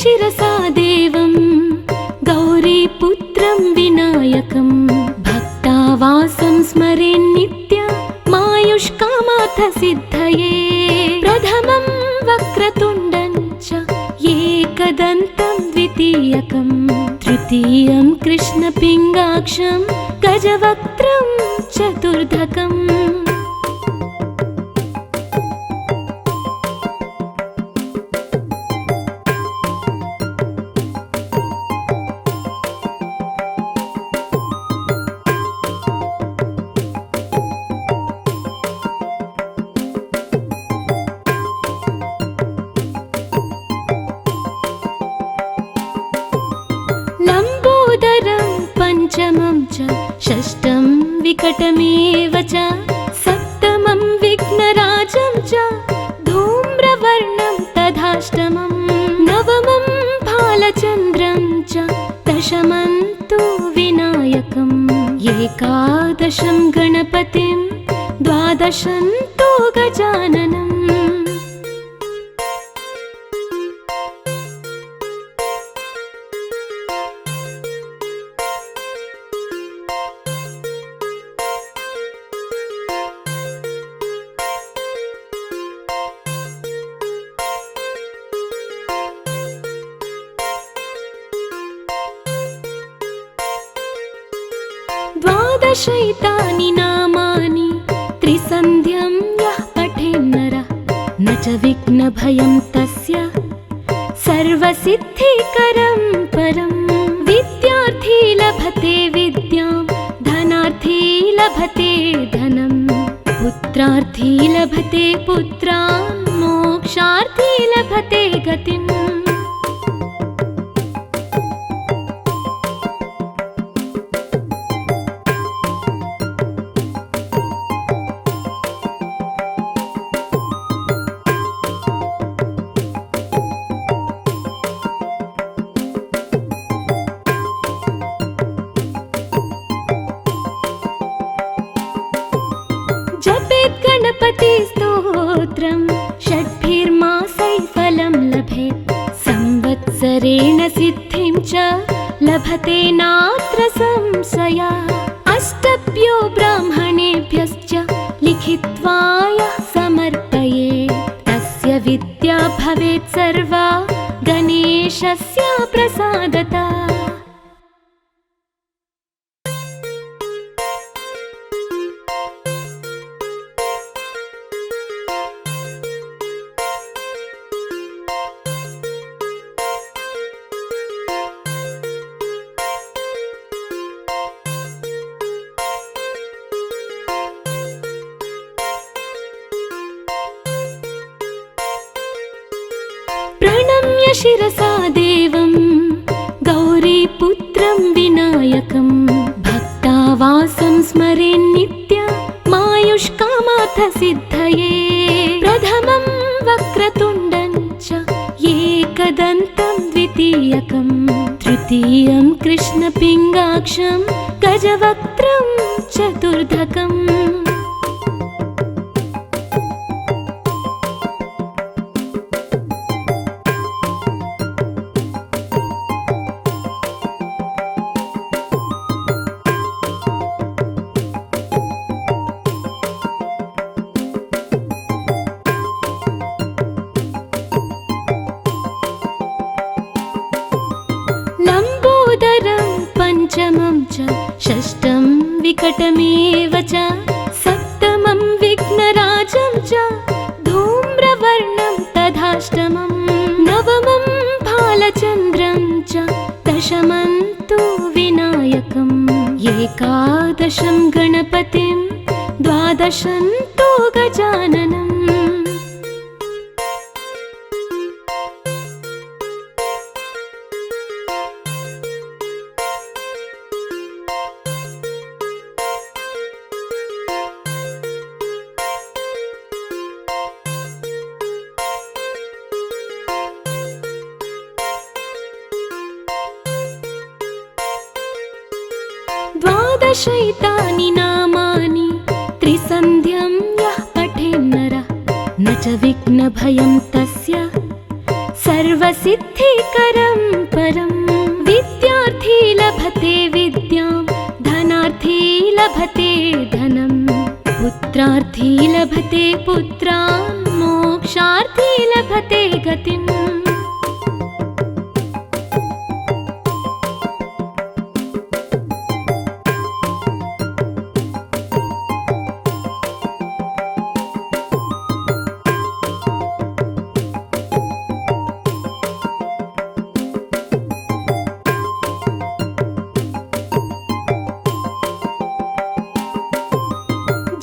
शिरसा देवं गौरीपुत्रं विनायकं भक्तावासं स्मरेन्नित्यं मायुष्कामार्थसिद्धये प्रथमं वक्रतुण्डं च एकदन्तं द्वितीयकं तृतीयं कृष्णपिङ्गाक्षं गजवक्त्रं चतुर्धकम् पंचमं च षष्ठं विकटमेव च सप्तमं विघ्नराजं च धूम्रवर्णं तथाष्टमं नवमं भालचन्द्रं च दशमं तु विनायकम् एकादशं गणपतिं द्वादशं तु गजाननम् द्वादशैतानि नामानि त्रिसन्ध्यं यः पठेन्नरः न च विघ्नभयं तस्य सर्वसिद्धिकरं परं विद्यार्थी लभते विद्यां धनार्थी लभते धनं पुत्रार्थी लभते पुत्रान् मोक्षार्थी लभते गतिम् जपेत् गणपति स्तोत्रं षड्भिर्मासैः फलं लभेत् संवत्सरेण सिद्धिं च लभते नात्र संशयः अष्टभ्यो ब्राह्मणेभ्यश्च लिखित्वा यः समर्पयेत् तस्य विद्या भवेत् सर्वा गणेशस्य प्रसादतः प्रणम्य शिरसा देवं गौरीपुत्रं विनायकं भक्तावासं स्मरेन्नित्यं मायुष्कामार्थसिद्धये प्रथमं वक्रतुण्डं च एकदन्तं द्वितीयकं तृतीयं कृष्णपिङ्गाक्षं गजवक्त्रं चतुर्धकम् पंचमं च षष्ठं विकटमेव च सप्तमं विघ्नराजं च धूम्रवर्णं तथाष्टमं नवमं भालचन्द्रं च दशमं तु विनायकम् एकादशं गणपतिं द्वादशं तु गजाननम् द्वादशैतानि नामानि त्रिसन्ध्यं यः पठेन्नरः न च विघ्नभयं तस्य सर्वसिद्धिकरं परं विद्यार्थी लभते विद्यां धनार्थी लभते धनं पुत्रार्थी लभते पुत्रान् मोक्षार्थी लभते गतिम्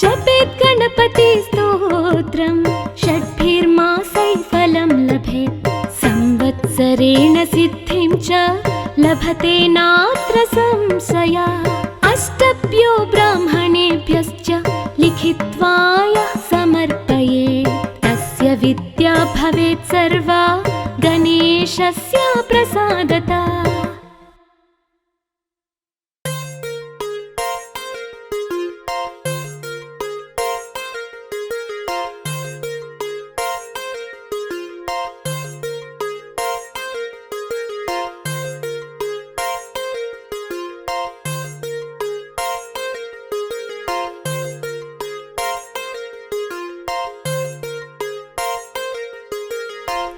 जपेत् गणपति स्तोत्रं षड्भिर्मासैः फलं लभेत् संवत्सरेण सिद्धिं च लभते नात्र संशयः अष्टभ्यो ब्राह्मणेभ्यश्च लिखित्वा यः समर्पयेत् तस्य विद्या भवेत् सर्वा गणेशस्य प्रसादतः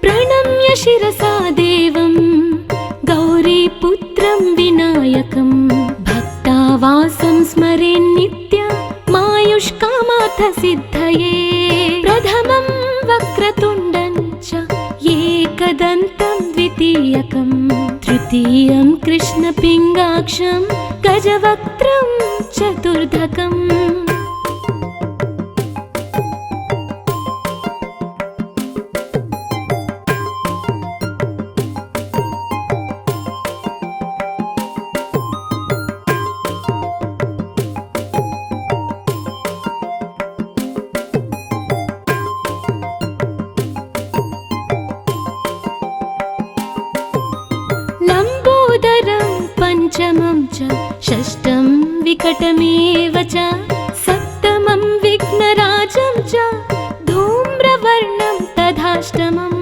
प्रणम्य शिरसा देवं गौरीपुत्रं विनायकं भक्तावासं स्मरेन्नित्यमायुष्कामार्थसिद्धये प्रथमं वक्रतुण्डं च एकदन्तं द्वितीयकं तृतीयं कृष्णपिङ्गाक्षं गजवक्त्रं चतुर्धकम् लम्बोदरं पञ्चमं च षष्ठं विकटमेव च सप्तमं विघ्नराजं च धूम्रवर्णं तथाष्टमं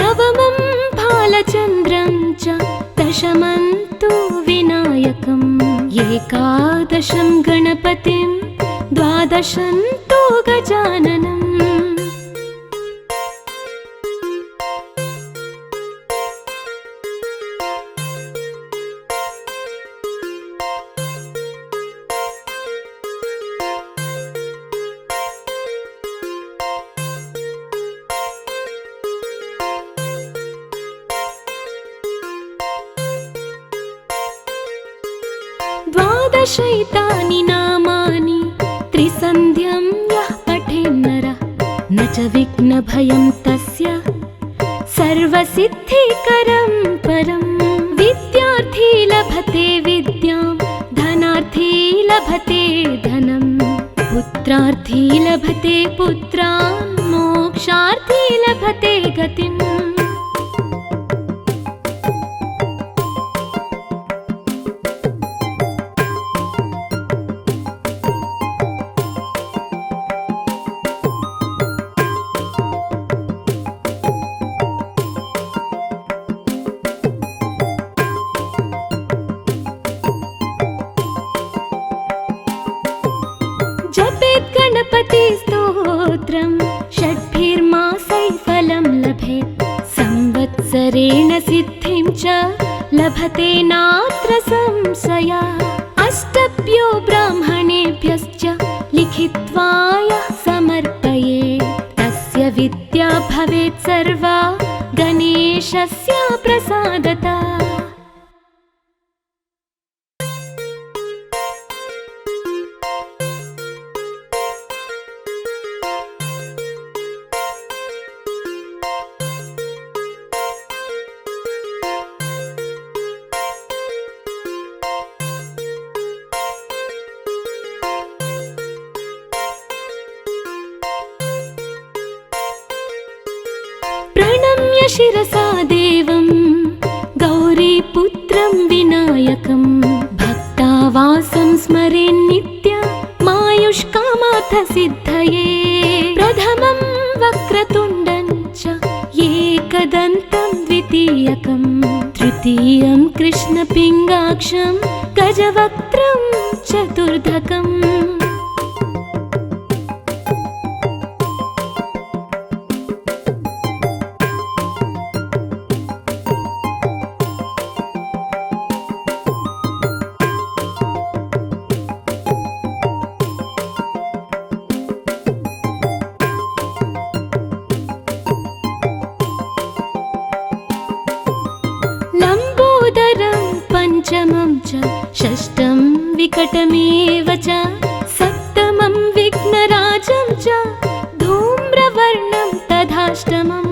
नवमं भालचन्द्रं च दशमं तु विनायकम् एकादशं गणपतिं द्वादशं तु गजाननम् द्वादशैतानि नामानि त्रिसन्ध्यं यः पठेन्नरः न च विघ्नभयं तस्य सर्वसिद्धिकरं परं विद्यार्थी लभते विद्यां धनार्थी लभते धनं पुत्रार्थी लभते पुत्रान् मोक्षार्थी लभते गतिम् जपेत् गणपति स्तोत्रं षड्भिर्मासैः फलं लभेत् संवत्सरेण सिद्धिं च लभते नात्र संशयः अष्टभ्यो ब्राह्मणेभ्यश्च लिखित्वा यः समर्पयेत् तस्य विद्या भवेत् सर्वा गणेशस्य प्रसादतः प्रणम्य शिरसा देवं गौरीपुत्रं विनायकं भक्तावासं स्मरेन्नित्यमायुष्कामार्थसिद्धये प्रथमं वक्रतुण्डं च एकदन्तं तृतीयं कृष्णपिङ्गाक्षं गजवक्त्रं चतुर्धकम् पंचमं च षष्ठं विकटमेव च सप्तमं विघ्नराजं च धूम्रवर्णं तथाष्टमं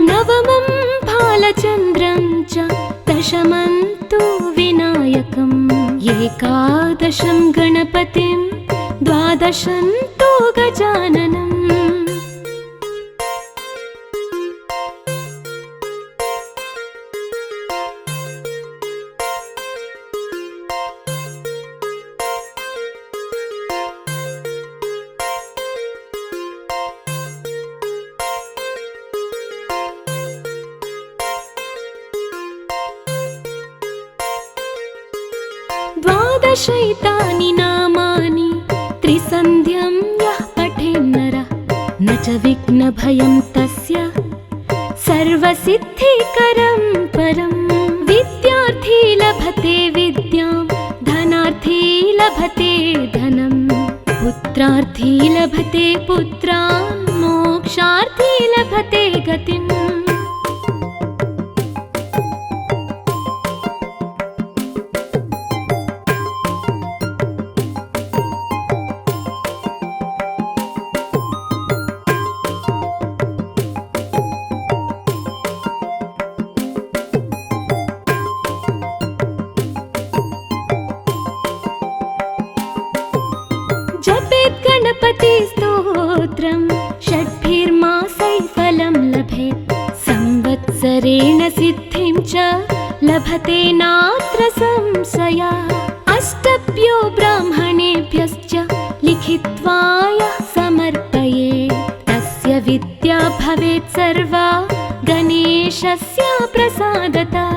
नवमं भालचन्द्रं च दशमं तु विनायकम् एकादशं गणपतिं द्वादशं तु गजाननम् द्वादशैतानि नामानि त्रिसन्ध्यं यः पठेन्नरः न च विघ्नभयं तस्य सर्वसिद्धिकरं परं विद्यार्थी लभते विद्यां धनार्थी लभते धनं पुत्रार्थी लभते पुत्रान् मोक्षार्थी लभते गतिम् जपेत् गणपति स्तोत्रं षड्भिर्मासैः फलं लभेत् संवत्सरेण सिद्धिं च लभते नात्र संशयः अष्टभ्यो ब्राह्मणेभ्यश्च लिखित्वा यः समर्पयेत् तस्य विद्या भवेत् सर्वा गणेशस्य प्रसादतः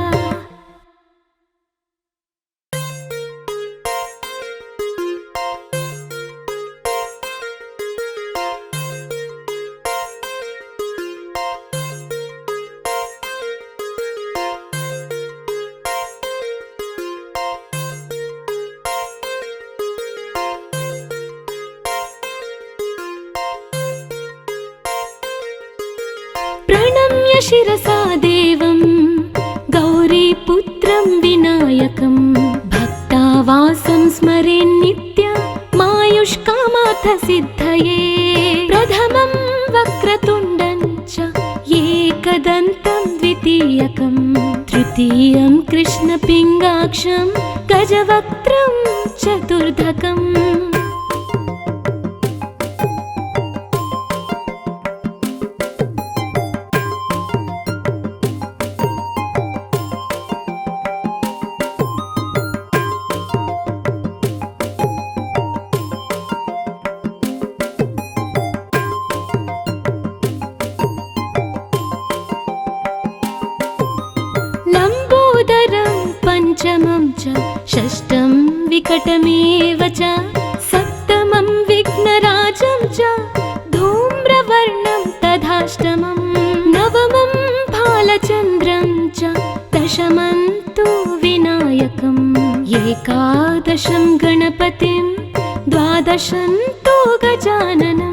प्रणम्य शिरसा देवं गौरीपुत्रं विनायकं भक्तावासं स्मरेन्नित्यमायुष्कामार्थसिद्धये प्रथमं वक्रतुण्डं च एकदन्तं द्वितीयकं तृतीयं कृष्णपिङ्गाक्षं गजवक्त्रं चतुर्धकम् पंचमं च षष्ठं विकटमेव च सप्तमं विघ्नराजं च धूम्रवर्णं तथाष्टमं नवमं भालचन्द्रं च दशमं तु विनायकम् एकादशं गणपतिं द्वादशं तु गजाननम्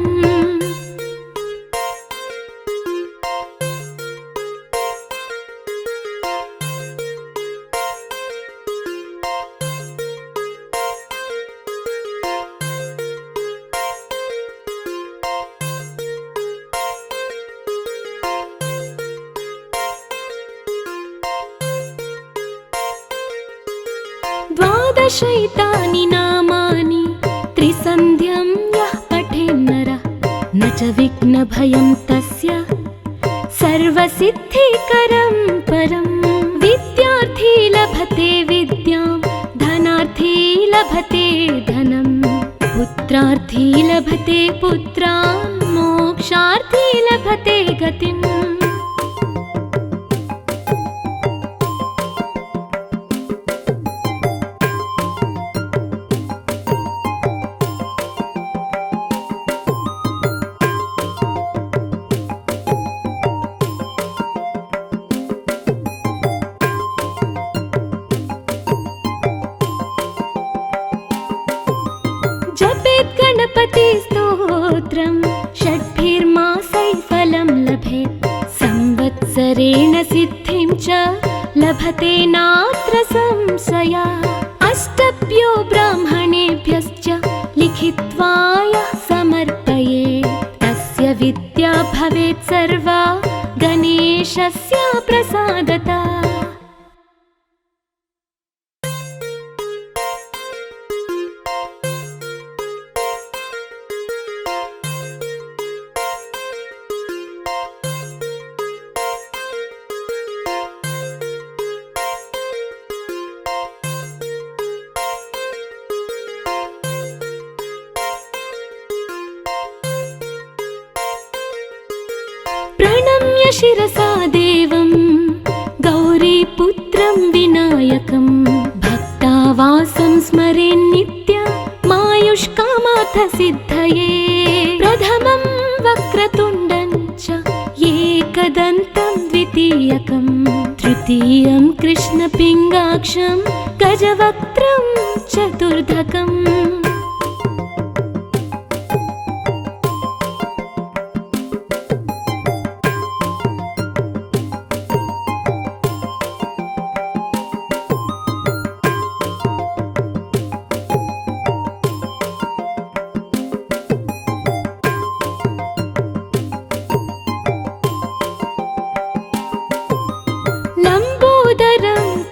द्वादशैतानि नामानि त्रिसन्ध्यं यः पठेन्नरः न च विघ्नभयं तस्य सर्वसिद्धिकरं परं विद्यार्थी लभते विद्यां धनार्थी लभते धनं पुत्रार्थी लभते पुत्रान् मोक्षार्थी लभते गतिम् संवत्सरेण सिद्धिं च लभते नात्र संशया अष्टभ्यो ब्राह्मणेभ्यश्च लिखित्वा यः समर्पयेत् तस्य विद्या भवेत् सर्वा गणेशस्य प्रसादतः। प्रणम्य शिरसा देवं गौरीपुत्रं विनायकं भक्तावासं स्मरेन्नित्यमायुष्कामार्थ सिद्धये प्रथमं वक्रतुण्डं च एकदन्तं द्वितीयकं तृतीयं कृष्णपिङ्गाक्षं गजवक्त्रं चतुर्धकम्।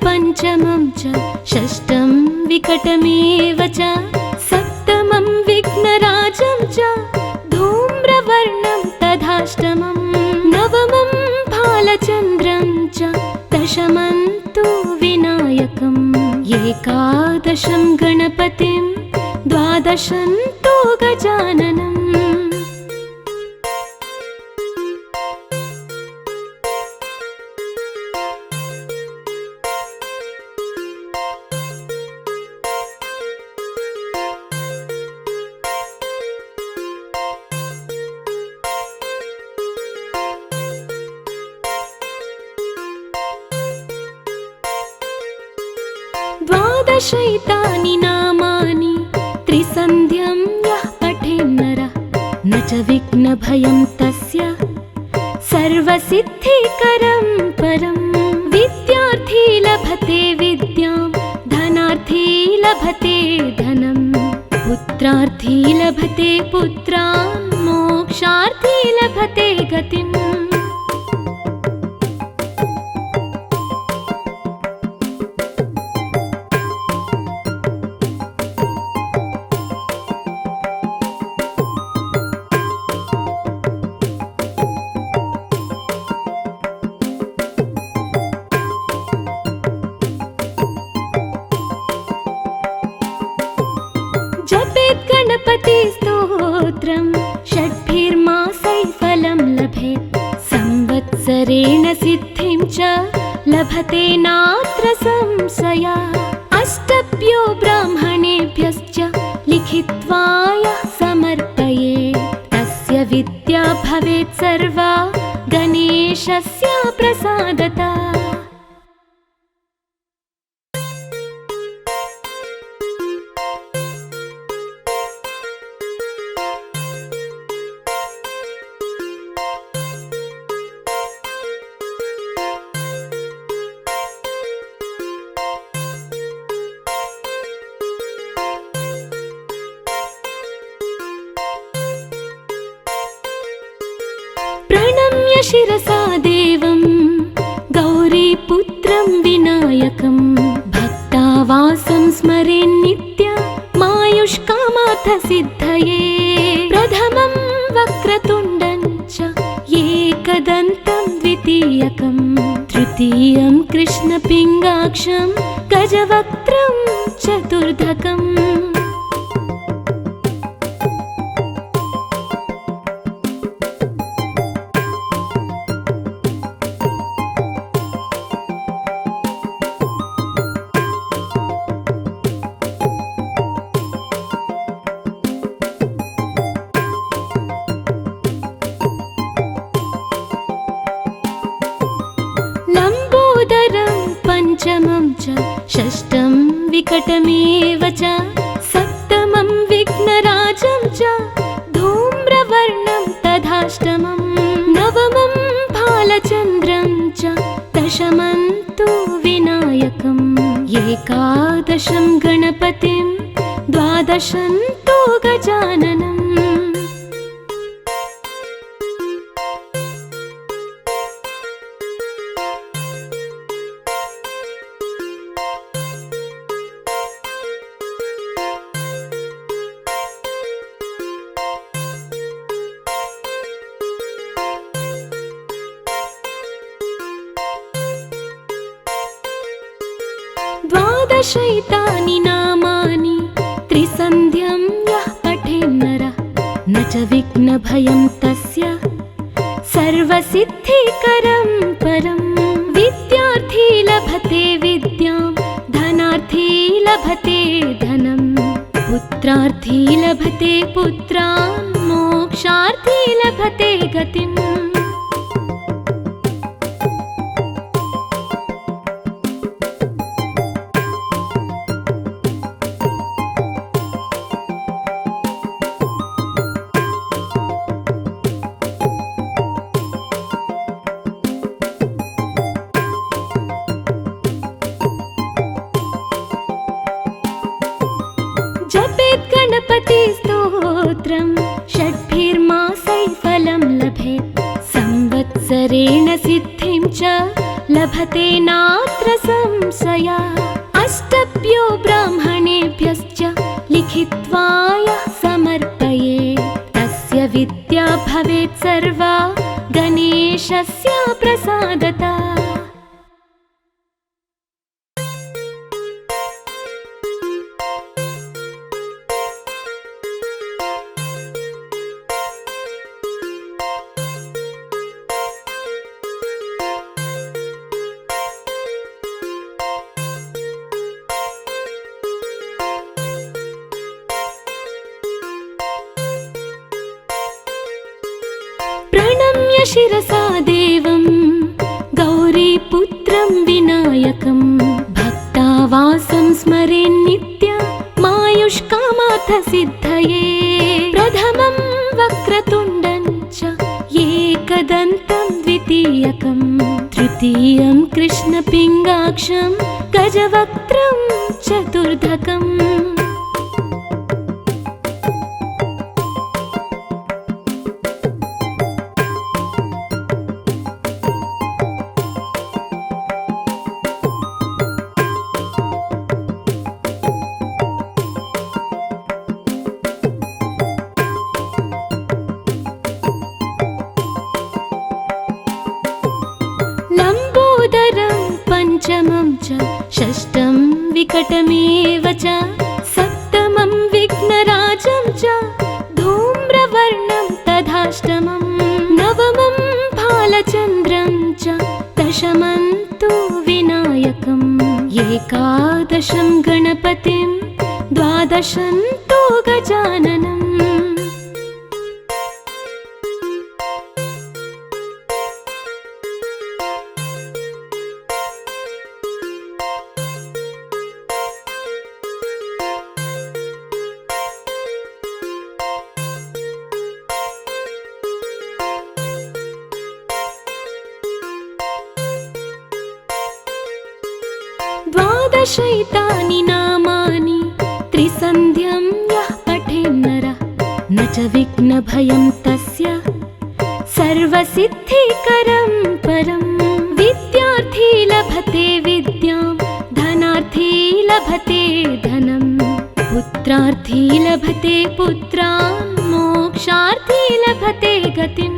पंचमं च षष्ठं विकटमेव च सप्तमं विघ्नराजं च धूम्रवर्णं तथाष्टमं नवमं भालचन्द्रं च दशमं तु विनायकम् एकादशं गणपतिं द्वादशं तु गजाननम्। द्वादशैतानि नामानि त्रिसन्ध्यं यः पठेन्नरः न च विघ्नभयं तस्य सर्वसिद्धिकरं परं विद्यार्थी लभते विद्यां धनार्थी लभते धनं पुत्रार्थी लभते पुत्रान् मोक्षार्थी लभते गतिम्। जपेत् गणपति स्तोत्रं षड्भिर्मासैः फलं लभेत् संवत्सरेण सिद्धिं च लभते नात्र संशया अष्टभ्यो ब्राह्मणेभ्यश्च लिखित्वा यः समर्पयेत् तस्य विद्या भवेत् सर्वा गणेशस्य प्रसादतः। प्रणम्य शिरसा देवं गौरीपुत्रं विनायकं भक्तावासं स्मरेन्नित्यमायुष्कामार्थ सिद्धये प्रथमं वक्रतुण्डं च एकदन्तं द्वितीयकं तृतीयं कृष्णपिङ्गाक्षं गजवक्त्रं चतुर्धकम्। पंचमं च षष्ठं विकटमेव च सप्तमं विघ्नराजं च धूम्रवर्णं तथाष्टमं नवमं भालचन्द्रं दशमं तु विनायकम् एकादशं गणपतिं द्वादशं तु गजाननम् द्वादशैतानि नामानि त्रिसन्ध्यं यः पठेन्नरः न च विघ्नभयं तस्य सर्वसिद्धिकरं परम् विद्यार्थी लभते विद्यां धनार्थी लभते धनं पुत्रार्थी लभते पुत्रान् मोक्षार्थी लभते गतिम् जपेत् गणपति स्तोत्रं षड्भिर्मासैः फलं लभेत् संवत्सरेण सिद्धिं च लभते नात्र संशयः अष्टभ्यो ब्राह्मणेभ्यश्च लिखित्वा यः समर्पयेत् तस्य विद्या भवेत् सर्वा गणेशस्य प्रसादतः प्रणम्य शिरसा देवं गौरीपुत्रं विनायकं भक्तावासं स्मरेन्नित्यमायुष्कामार्थसिद्धये प्रथमं वक्रतुण्डं च एकदन्तं द्वितीयकं तृतीयं कृष्णपिङ्गाक्षं गजवक्त्रं चतुर्धकम् लम्बोदरं पञ्चमं च षष्ठं विकटमेव च सप्तमं विघ्नराजं च धूम्रवर्णं तथाष्टमं नवमं भालचन्द्रं च दशमं तु विनायकम् एकादशं गणपतिं द्वादशं तु गजाननम् द्वादशैतानि नामानि त्रिसन्ध्यं यः पठेन्नरः न च विघ्नभयं तस्य सर्वसिद्धिकरं परम् विद्यार्थी लभते विद्यां धनार्थी लभते धनं पुत्रार्थी लभते पुत्रान् मोक्षार्थी लभते गतिम्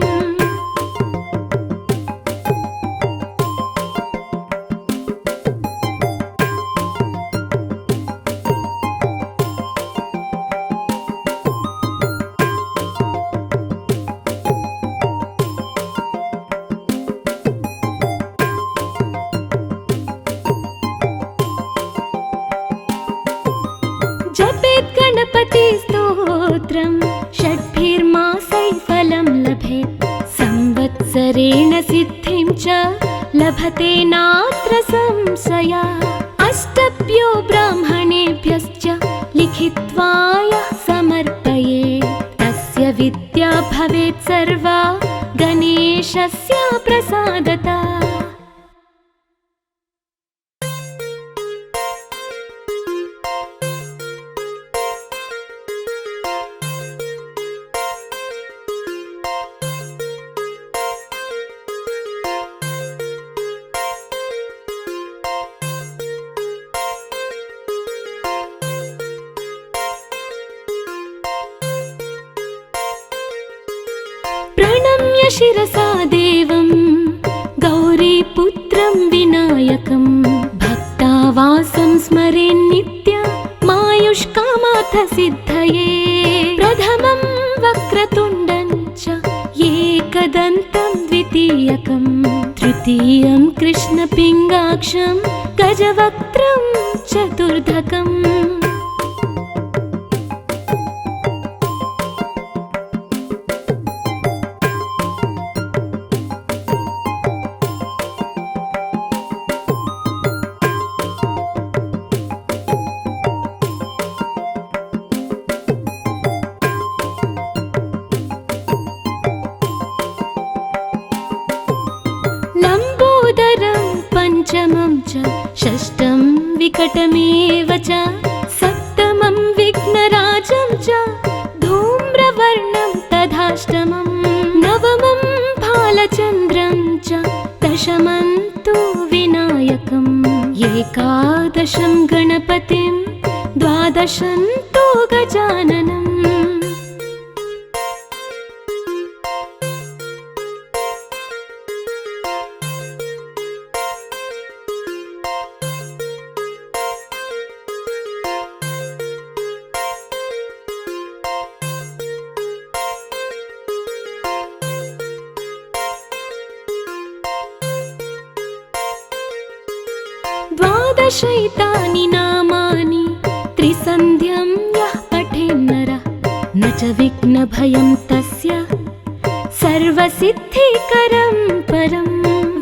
जपेत् गणपति स्तोत्रं षड्भिर्मासैः फलं लभेत् संवत्सरेण सिद्धिं च लभते नात्र संशयः अष्टभ्यो ब्राह्मणेभ्यश्च लिखित्वा यः समर्पयेत् तस्य विद्या भवेत् सर्वा गणेशस्य प्रसादतः शिरसा देवं गौरीपुत्रं विनायकं भक्तावासं स्मरेन्नित्य मायुष्कामार्थ सिद्धये प्रथमं वक्रतुण्डं च एकदन्तं द्वितीयकं तृतीयं कृष्णपिङ्गाक्षं गजवक्त्रं चतुर्धकम् पंचमं च षष्ठं विकटमेव च सप्तमं विघ्नराजं च धूम्रवर्णं तथाष्टमं नवमं भालचन्द्रं च दशमं तु विनायकम् एकादशं गणपतिं द्वादशं तु गजाननम् द्वादशैतानि नामानि त्रिसन्ध्यं यः पठेन्नरः न च विघ्नभयं तस्य सर्वसिद्धिकरं परं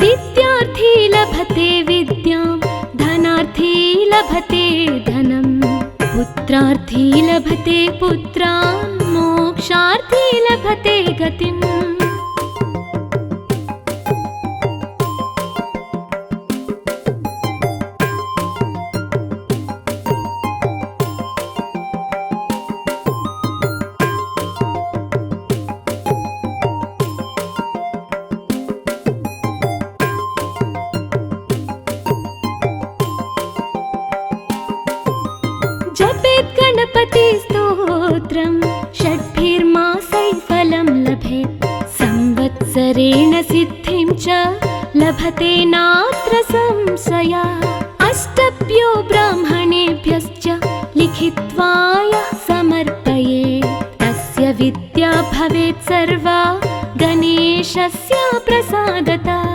विद्यार्थी लभते विद्यां धनार्थी लभते धनं पुत्रार्थी लभते पुत्रान् मोक्षार्थी लभते गतिम् जपेत् गणपति स्तोत्रं षड्भिर्मासैः फलं लभेत् संवत्सरेण सिद्धिं च लभते नात्र संशयः अष्टभ्यो ब्राह्मणेभ्यश्च लिखित्वा यः समर्पयेत् तस्य विद्या भवेत् सर्वा गणेशस्य प्रसादतः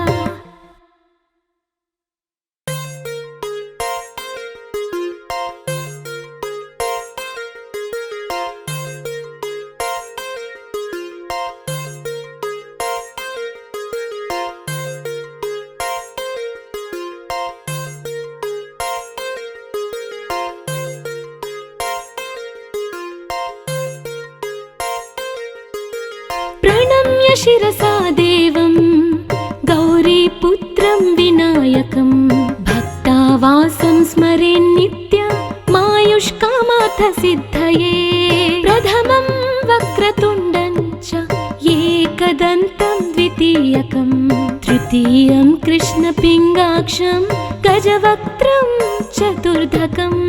प्रणम्य शिरसा देवं गौरीपुत्रं विनायकं भक्तावासं स्मरेन्नित्य मायुष्कामार्थ सिद्धये प्रथमं वक्रतुण्डं च एकदन्तं द्वितीयकं तृतीयं कृष्णपिङ्गाक्षं गजवक्त्रं चतुर्धकम्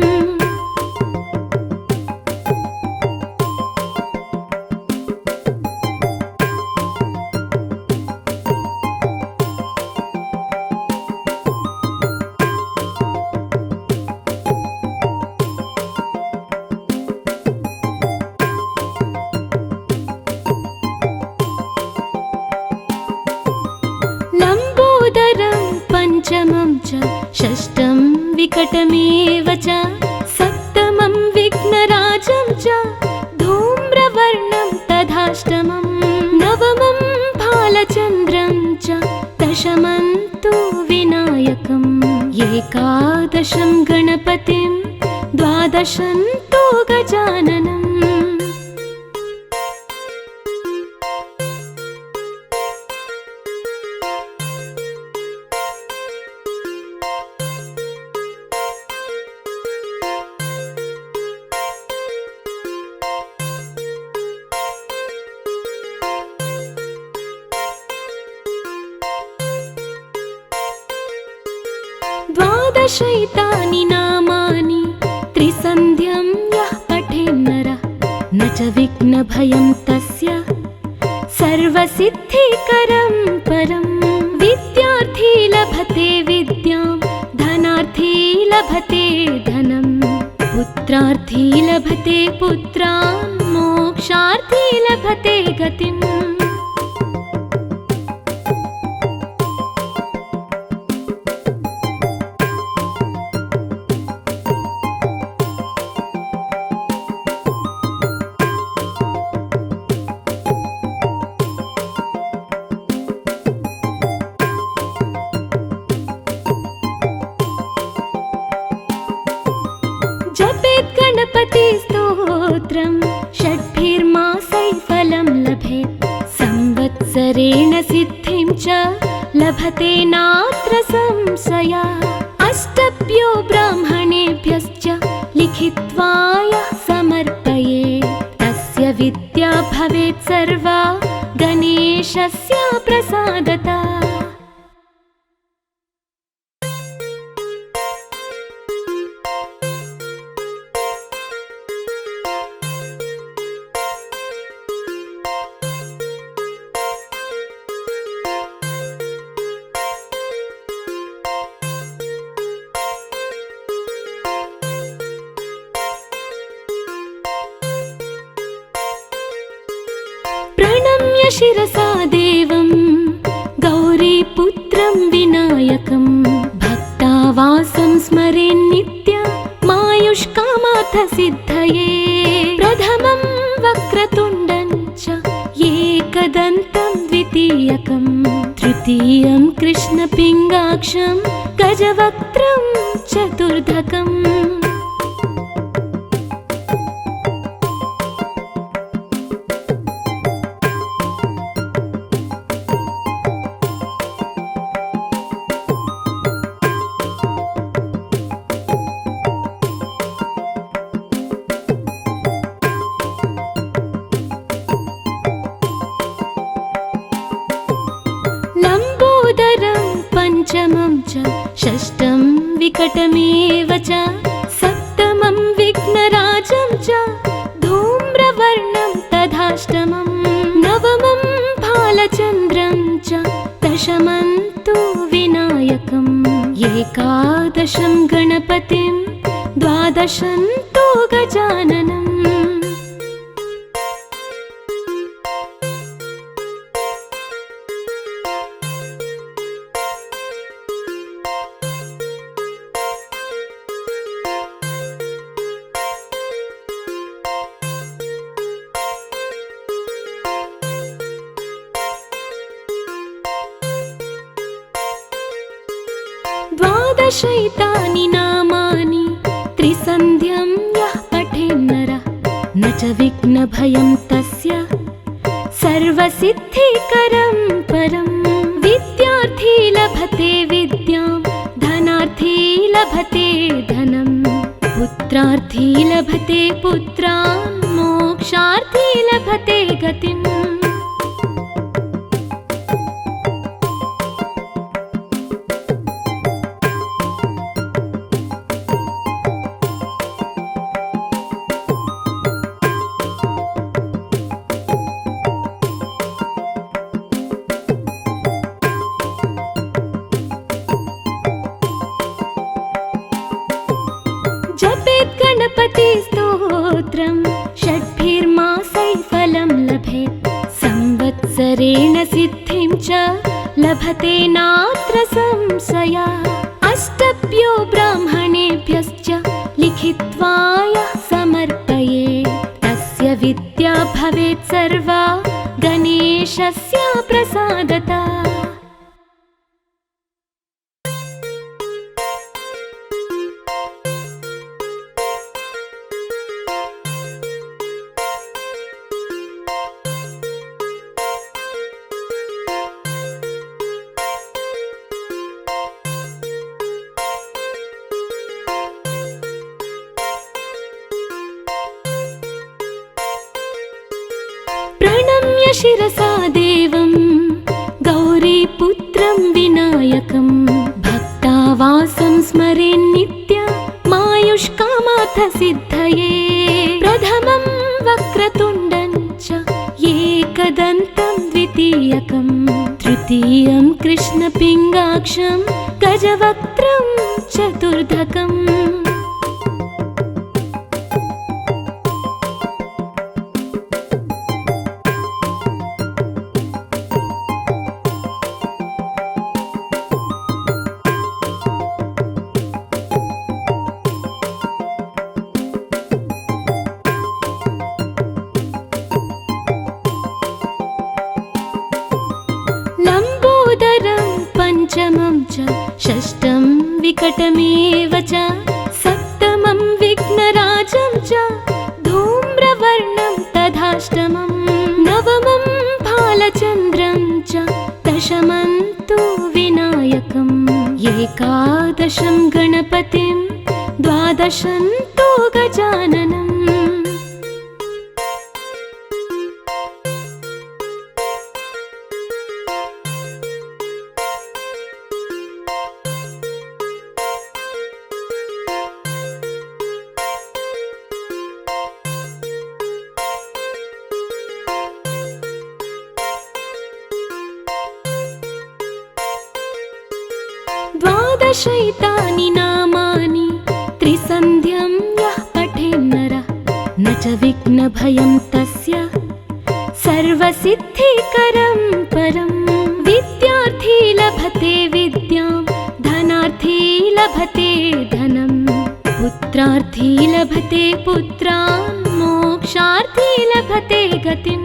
पंचमं च षष्ठं विकटमेव च सप्तमं विघ्नराजं च धूम्रवर्णं तथाष्टमं नवमं भालचन्द्रं च दशमं तु विनायकम् एकादशं गणपतिं द्वादशं तु गजाननम् द्वादशैतानि नामानि त्रिसन्ध्यं यः पठेन्नरः न च विघ्नभयं तस्य सर्वसिद्धिकरं परं विद्यार्थी लभते विद्यां धनार्थी लभते धनं पुत्रार्थी लभते पुत्रान् मोक्षार्थी लभते गतिम् जपेत् गणपति स्तोत्रं षड्भिर्मासैः फलं लभेत् संवत्सरेण सिद्धिं च लभते नात्र संशयः अष्टभ्यो ब्राह्मणेभ्यश्च लिखित्वा यः समर्पयेत् तस्य विद्या भवेत् सर्वा गणेशस्य प्रसादतः प्रणम्य शिरसा देवं गौरीपुत्रं विनायकं भक्तावासं स्मरेन्नित्यमायुष्कामार्थसिद्धये प्रथमं वक्रतुण्डं च एकदन्तं द्वितीयकं तृतीयं कृष्णपिङ्गाक्षं गजवक्त्रं चतुर्धकम् पंचमं च षष्ठं विकटमेव च सप्तमं विघ्नराजं च धूम्रवर्णं तथाष्टमं नवमं भालचन्द्रं च दशमं तु विनायकम् एकादशं गणपतिं द्वादशं तु गजाननम् द्वादशैतानि नामानि त्रिसन्ध्यं यः पठेन्नरः न च विघ्नभयं तस्य सर्वसिद्धिकरं परं विद्यार्थी लभते विद्यां धनार्थी लभते धनं पुत्रार्थी लभते पुत्रान् मोक्षार्थी लभते गतिम् जपेत् गणपति स्तोत्रं षड्भिर्मासैः फलं लभेत् संवत्सरेण सिद्धिं च लभते नात्र संशयः अष्टभ्यो ब्राह्मणेभ्यश्च लिखित्वा यः समर्पयेत् तस्य विद्या भवेत् सर्वा गणेशस्य प्रसादतः प्रणम्य शिरसा देवं गौरीपुत्रं विनायकं भक्तावासं स्मरेन्नित्यमायुष्कामार्थसिद्धये प्रथमं वक्रतुण्डं च एकदन्तं द्वितीयं द्वितीयकम् तृतीयं कृष्णपिङ्गाक्षं गजवक्त्रं चतुर्धकम् पंचमं च षष्ठं विकटमेव च सप्तमं विघ्नराजं च धूम्रवर्णं तथाष्टमं नवमं भालचन्द्रं च दशमं तु विनायकम् एकादशं गणपतिं द्वादशं तु गजाननम् द्वादशैतानि नामानि त्रिसन्ध्यं यः पठेन्नरः न च विघ्नभयं तस्य सर्वसिद्धिकरं परं विद्यार्थी लभते विद्यां धनार्थी लभते धनं पुत्रार्थी लभते पुत्रान् मोक्षार्थी लभते गतिम्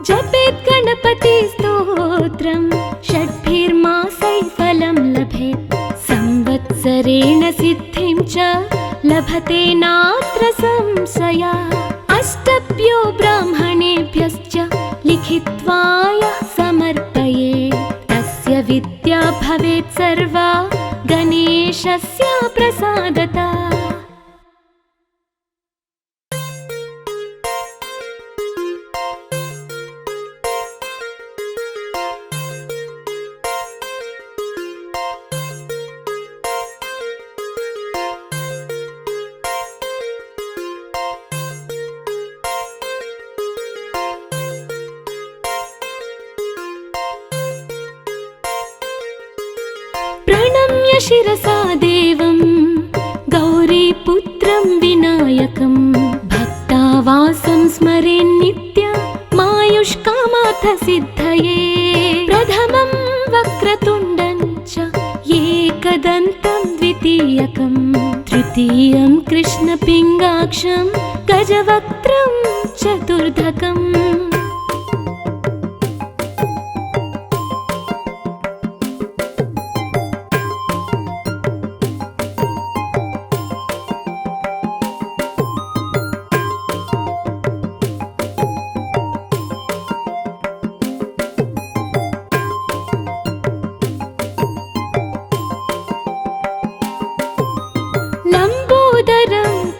जपेत् गणपति स्तोत्रं षड्भिर्मासैः फलं लभेत् संवत्सरेण सिद्धिं च लभते नात्र संशयः अष्टभ्यो ब्राह्मणेभ्यश्च लिखित्वा यः समर्पयेत् तस्य विद्या भवेत् सर्वा गणेशस्य प्रसादतः प्रणम्य शिरसा देवं गौरीपुत्रं विनायकं भक्तावासं स्मरेन्नित्यमायुष्कामार्थसिद्धये प्रथमं वक्रतुण्डं च एकदन्तं द्वितीयकं तृतीयं कृष्णपिङ्गाक्षं गजवक्त्रं चतुर्धकम्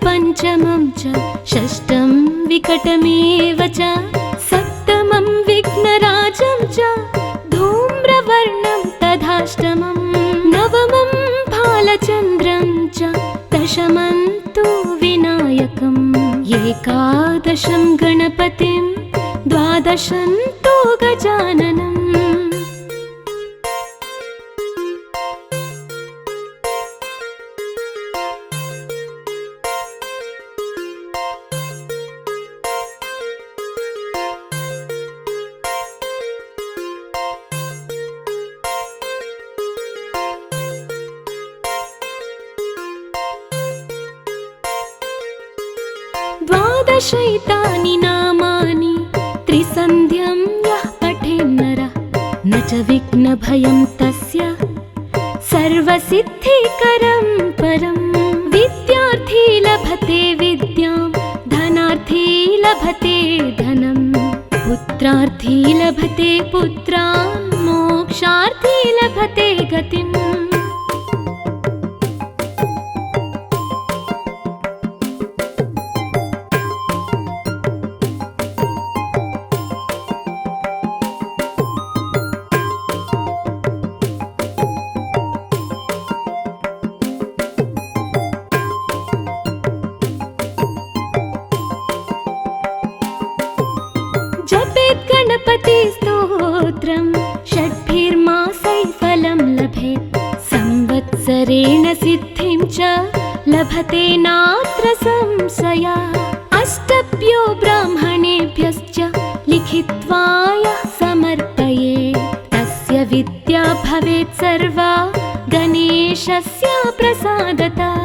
पंचमं च षष्ठं विकटमेव च सप्तमं विघ्नराजं च धूम्रवर्णं तथाष्टमं नवमं भालचन्द्रं च दशमं तु विनायकम् एकादशं गणपतिं द्वादशं तु गजाननम् द्वादशैतानि नामानि त्रिसन्ध्यं यः पठेन्नरः न च विघ्नभयं तस्य सर्वसिद्धिकरं परं विद्यार्थी लभते विद्यां धनार्थी लभते धनं पुत्रार्थी लभते पुत्रान् मोक्षार्थी लभते गतिम् गणपतिस्तोत्रं षड्भिर्मासैः फलं लभेत् संवत्सरेण सिद्धिं च लभते नात्र संशयः अष्टभ्यो ब्राह्मणेभ्यश्च लिखित्वा यः समर्पयेत् तस्य विद्या भवेत् सर्वा गणेशस्य प्रसादतः।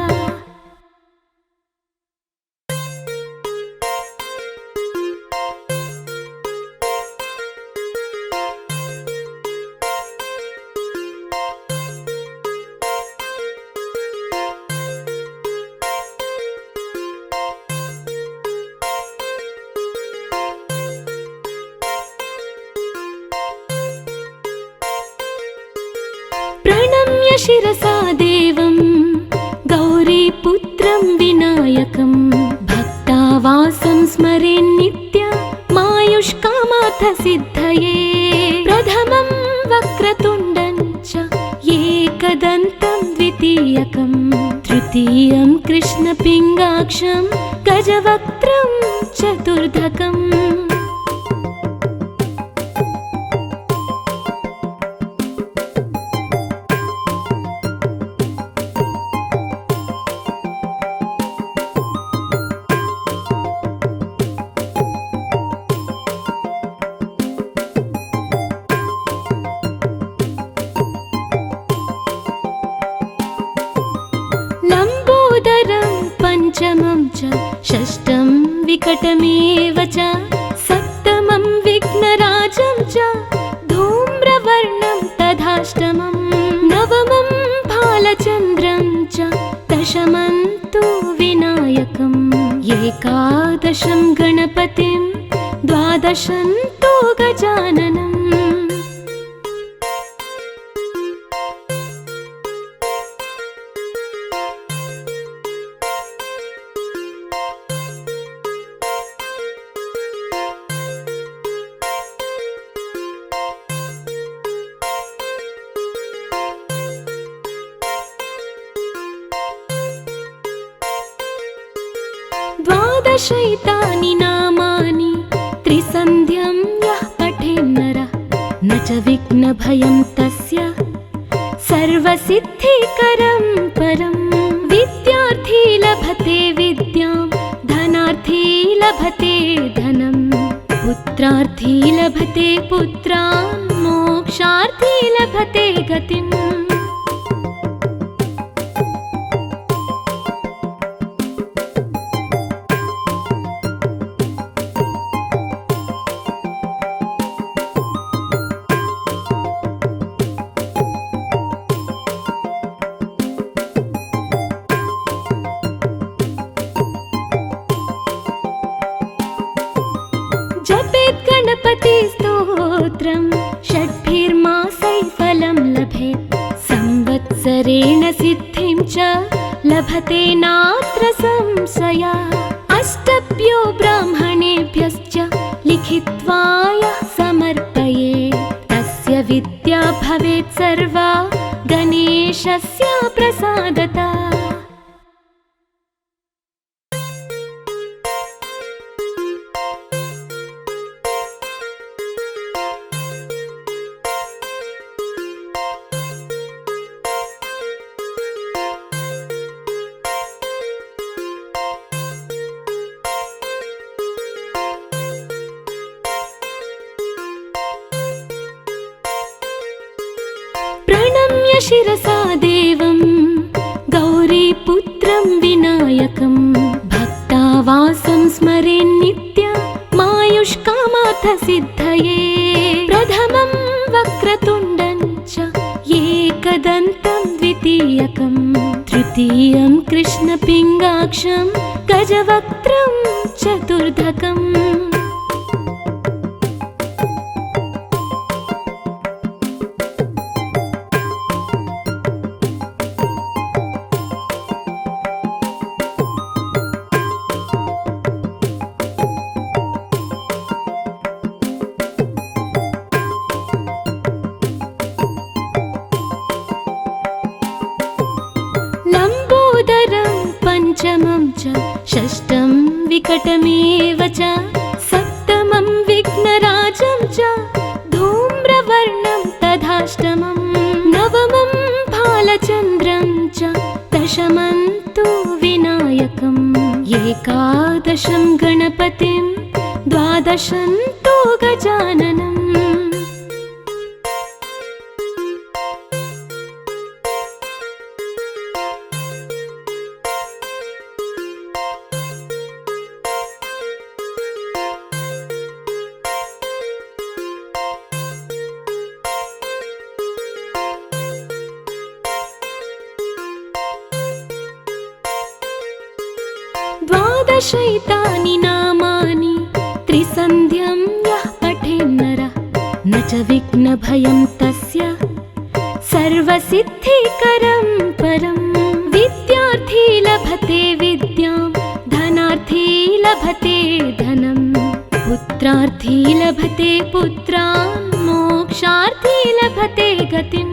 प्रणम्य शिरसा देवं गौरीपुत्रं विनायकं भक्तावासं स्मरेन्नित्यमायुष्कामार्थ सिद्धये प्रथमं वक्रतुण्डं च एकदन्तं द्वितीयकं तृतीयं कृष्णपिङ्गाक्षं गजवक्त्रं चतुर्धकम्। पंचमं च षष्ठं विकटमेव च सप्तमं विघ्नराजं च धूम्रवर्णं तथाष्टमं नवमं भालचन्द्रं च दशमं तु विनायकम् एकादशं गणपतिं द्वादशं तु गजाननम्। द्वादशैतानि नामानि त्रिसन्ध्यं यः पठेन्नरः न च विघ्नभयं तस्य सर्वसिद्धिकरं परं विद्यार्थी लभते विद्यां धनार्थी लभते धनं पुत्रार्थी लभते पुत्रान् मोक्षार्थी लभते गतिम्। जपेत् गणपतिस्तोत्रं षड्भिर्मासैः फलं लभेत् संवत्सरेण सिद्धिं च लभते नात्र संशयः अष्टभ्यो ब्राह्मणेभ्यश्च लिखित्वा यः समर्पयेत् तस्य विद्या भवेत् सर्वा गणेशस्य प्रसादतः। प्रणम्य शिरसा देवं गौरीपुत्रं विनायकं भक्तावासं स्मरेन्नित्यमायुष्कामार्थ सिद्धये प्रथमं वक्रतुण्डं च एकदन्तं द्वितीयकं तृतीयं कृष्णपिङ्गाक्षं गजवक्त्रं चतुर्धकम्। पंचमं च षष्ठं विकटमेव च सप्तमं विघ्नराजं विघ्नराजं च धूम्रवर्णं तथाष्टमं नवमं भालचन्द्रं च दशमं तु विनायकम् एकादशं गणपतिं द्वादशं तु गजाननम् द्वादशैतानि नामानि त्रिसन्ध्यं यः पठेन्नरः न च विघ्नभयं तस्य सर्वसिद्धिकरं परं विद्यार्थी लभते विद्यां धनार्थी लभते धनं पुत्रार्थी लभते पुत्रान् मोक्षार्थी लभते गतिम्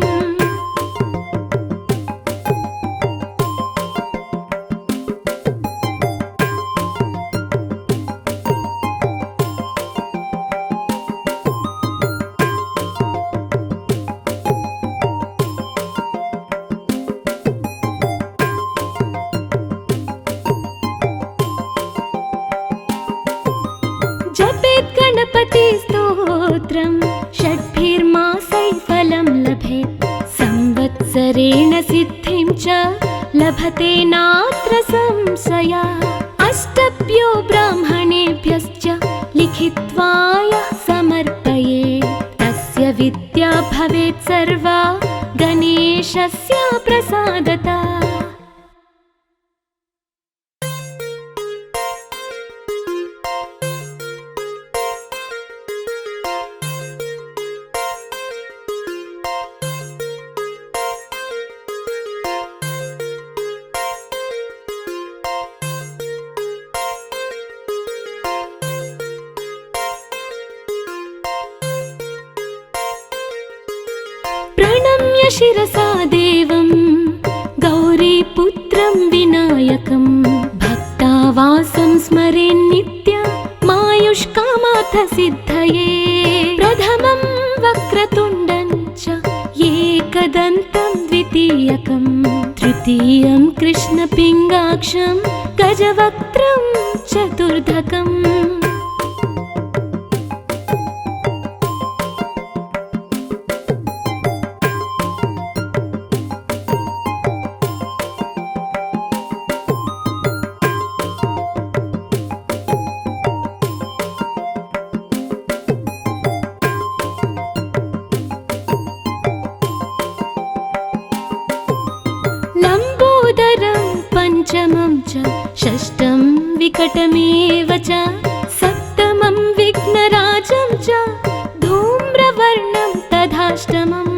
जपेत् गणपति स्तोत्रं षड्भिर्मासैः फलं लभेत् संवत्सरेण सिद्धिं च लभते नात्र संशयः अष्टभ्यो ब्राह्मणेभ्यश्च लिखित्वा यः समर्पयेत् तस्य विद्या भवेत् सर्वा गणेशस्य प्रसादतः प्रणम्य शिरसा देवं गौरीपुत्रं विनायकं भक्तावासं स्मरेन्नित्यमायुष्कामार्थसिद्धये प्रथमं वक्रतुण्डं च एकदन्तं द्वितीयकं तृतीयं कृष्णपिङ्गाक्षं गजवक्त्रं चतुर्धकम् लम्बोदरं पञ्चमं च षष्ठं विकटमेव च सप्तमं विघ्नराजं च धूम्रवर्णं तथाष्टमं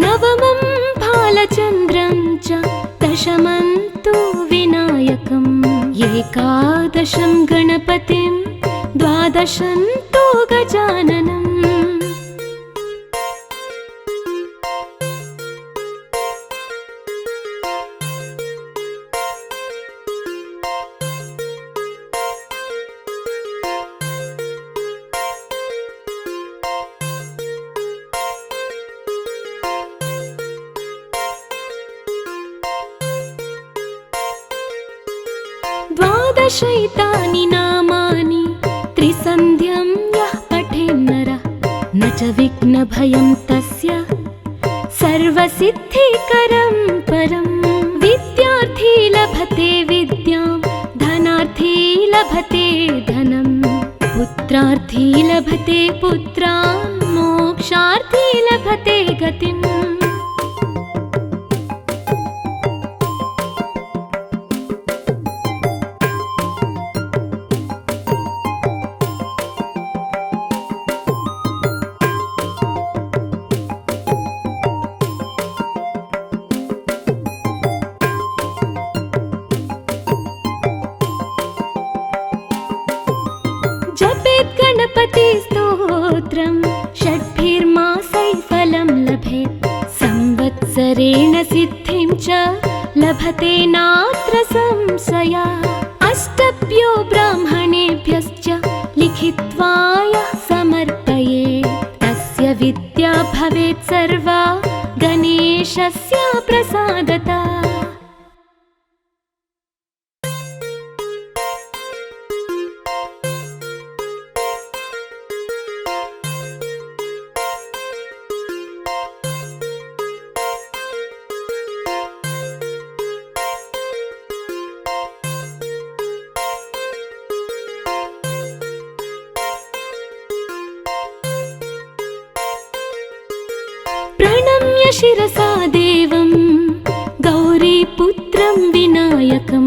नवमं भालचन्द्रं च दशमं तु विनायकम् एकादशं गणपतिं द्वादशं तु गजाननम् द्वादशैतानि नामानि त्रिसन्ध्यं यः पठेन्नरः न च विघ्नभयं तस्य सर्वसिद्धिकरं परं विद्यार्थी लभते विद्यां धनार्थी लभते धनं पुत्रार्थी लभते पुत्रान् मोक्षार्थी लभते गतिम् जपेत् गणपति स्तोत्रं षड्भिर्मासैः फलं लभेत् संवत्सरेण सिद्धिं च लभते नात्र संशयः अष्टभ्यो ब्राह्मणेभ्यश्च लिखित्वा यः समर्पयेत् शिरसा देवं गौरीपुत्रं विनायकं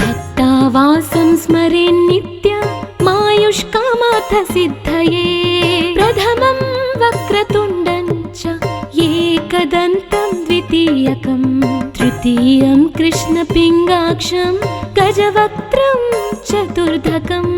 भक्तावासं स्मरेन्नित्यं मायुष्कामार्थसिद्धये प्रथमं वक्रतुण्डं च एकदन्तं द्वितीयकं तृतीयं कृष्णपिङ्गाक्षं गजवक्त्रं चतुर्धकम्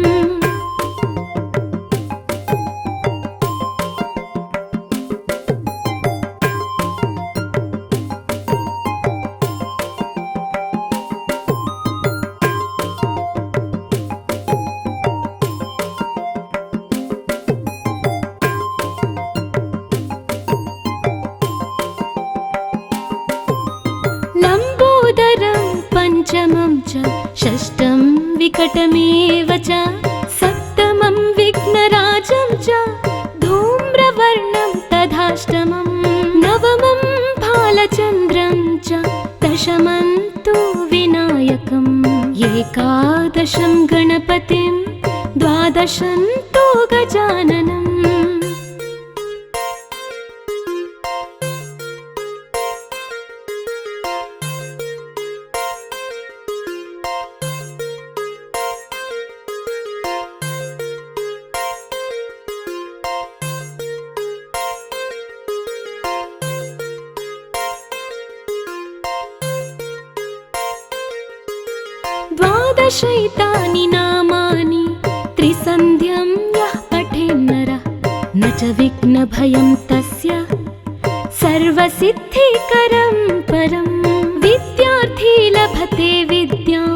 पंचमं च षष्ठं विकटमेव च सप्तमं विघ्नराजं च धूम्रवर्णं तथाष्टमं नवमं भालचन्द्रं च दशमं तु विनायकम् एकादशं गणपतिं द्वादशं तु गजाननम् द्वादशैतानि नामानि त्रिसन्ध्यं यः पठेन्नरः न च विघ्नभयं तस्य सर्वसिद्धिकरं परं विद्यार्थी लभते विद्यां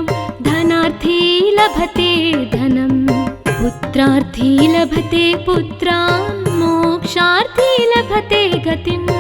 धनार्थी लभते धनं पुत्रार्थी लभते पुत्रान् मोक्षार्थी लभते गतिम्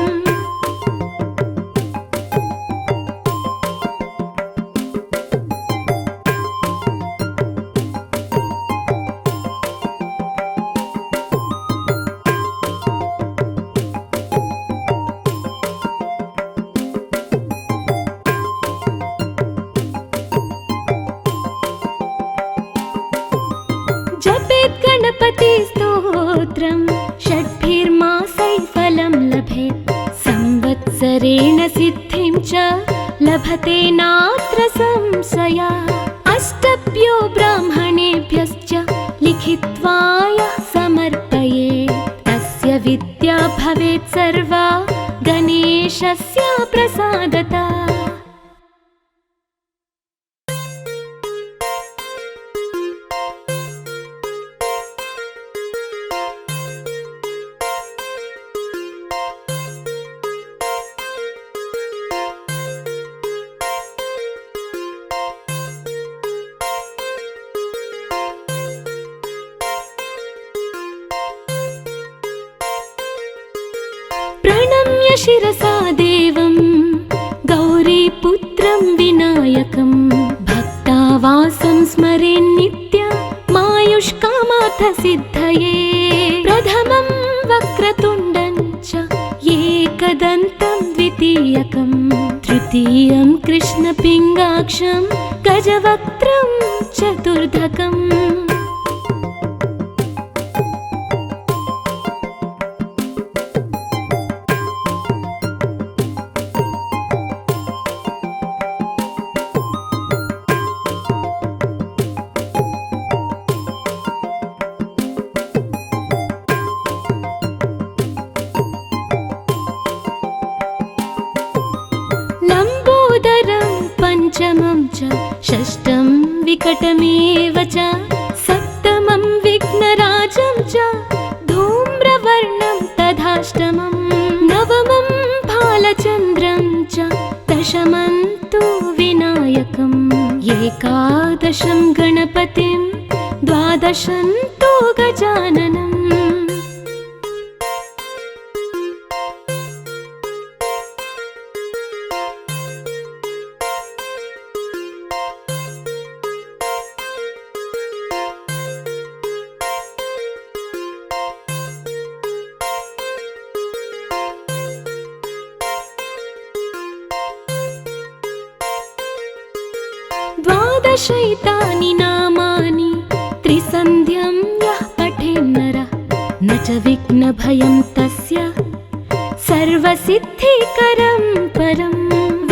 जपेत् गणपतिस्तोत्रं षड्भिर्मासैः फलं लभेत् संवत्सरेण सिद्धिं च लभते नात्र संशयः अष्टभ्यो ब्राह्मणेभ्यश्च लिखित्वा यः समर्पयेत् तस्य विद्या भवेत् सर्वा गणेशस्य प्रसादतः प्रणम्य शिरसा देवं गौरीपुत्रं विनायकं भक्तावासं स्मरेन्नित्यं मायुष्कामार्थसिद्धये प्रथमं वक्रतुण्डं च एकदन्तं द्वितीयकं तृतीयं कृष्णपिङ्गाक्षं गजवक्त्रं चतुर्धकम् पंचमं च षष्ठं विकटमेव च सप्तमं विघ्नराजं च धूम्रवर्णं तथाष्टमं नवमं भालचन्द्रं च दशमं तु विनायकम् एकादशं गणपतिं द्वादशं तु गजाननम् द्वादशैतानि नामानि त्रिसन्ध्यं यः पठेन्नरः न च विघ्नभयं तस्य सर्वसिद्धिकरं परं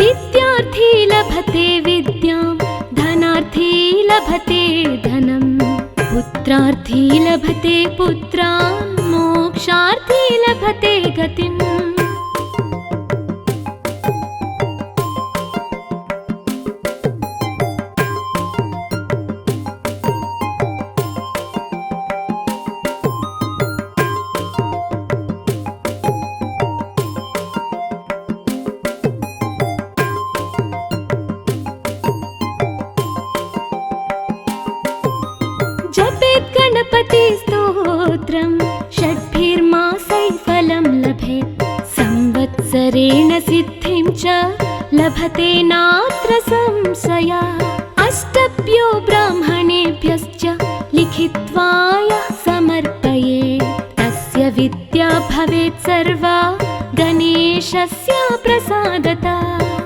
विद्यार्थी लभते विद्यां धनार्थी लभते धनं पुत्रार्थी लभते पुत्रान् मोक्षार्थी लभते गतिम् जपेत् गणपति स्तोत्रं षड्भिर्मासै फलं लभेत् संवत्सरेण सिद्धिं च लभते नात्र संशयः अष्टभ्यो ब्राह्मणेभ्यश्च लिखित्वा यः समर्पयेत् तस्य विद्या भवेत् सर्वा गणेशस्य प्रसादतः।